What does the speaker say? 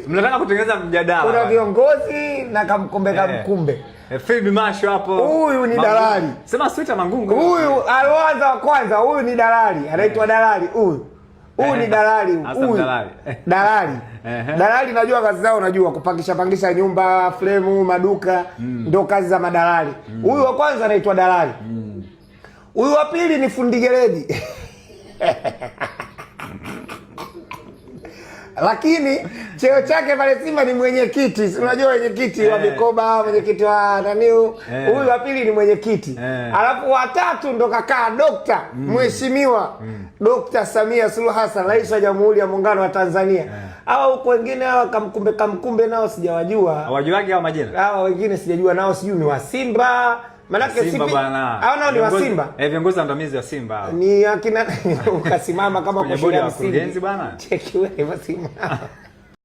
Mnataka kutengeneza mjadala. Kuna viongozi na kamkumbe. Field Marshal hapo. Huyu ni dalali. Sema Swita Mangungu. Huyu alianza wa kwanza, huyu ni dalali. Anaitwa dalali huyu. Huyu ni dalali huyu. Dalali. Dalali najua kazi zao, najua pangisha nyumba, flemu, maduka, ndio kazi za madalali. Huyu wa kwanza anaitwa dalali. Huyu wa pili ni fundi gereji. Lakini cheo chake pale Simba ni mwenyekiti. Unajua mwenyekiti wa mikoba, mwenyekiti wa naniu. Huyu wa pili ni mwenyekiti. Alafu wa tatu ndo kakaa dokta, mheshimiwa Dr. Samia Suluhu Hassan, Rais wa Jamhuri ya Muungano wa Tanzania. Hao huko wengine hawa kamkumbe nao sijawajua. Hawajuagi hao majina. Hao wengine sijajua, nao sijui ni wa Simba. Manake Simba bwana. Hao nao ni wa Simba. Viongozi andamizi wa Simba hao. Ni akina ukasimama kama kwa bodi ya wakurugenzi bwana. Cheki wewe wasimama.